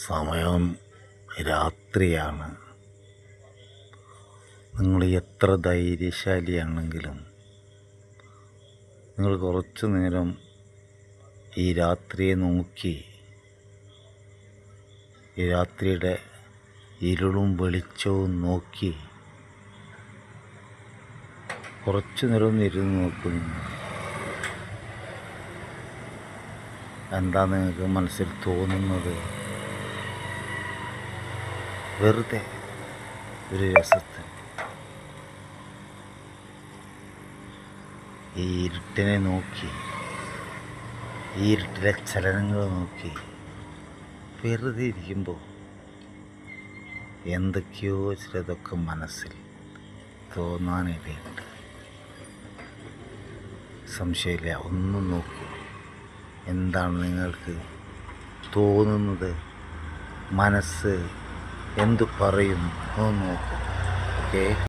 സമയം രാത്രിയാണ്. നിങ്ങൾ എത്ര ധൈര്യശാലിയാണെങ്കിലും നിങ്ങൾ കുറച്ചു നേരം ഈ രാത്രിയെ നോക്കി, ഈ രാത്രിയുടെ ഇരുളും വെളിച്ചവും നോക്കി കുറച്ചു നേരം ഒന്ന് ഇരുന്ന് നോക്കുന്നു. എന്താ നിങ്ങൾക്ക് മനസ്സിൽ തോന്നുന്നത്? വെറുതെ ഒരു രസത്തിൽ ഈ ഇരുട്ടിനെ നോക്കി, ഈ ഇരുട്ടിലെ ചലനങ്ങൾ നോക്കി വെറുതെ ഇരിക്കുമ്പോൾ എന്തൊക്കെയോ ചിലതൊക്കെ മനസ്സിൽ തോന്നാനിടയുണ്ട്. സംശയമില്ല, ഒന്നും നോക്കൂ. എന്താണ് നിങ്ങൾക്ക് തോന്നുന്നത്? മനസ്സ് എന്തു പറയും ഒന്ന് നോക്കൂ. ഓക്കേ.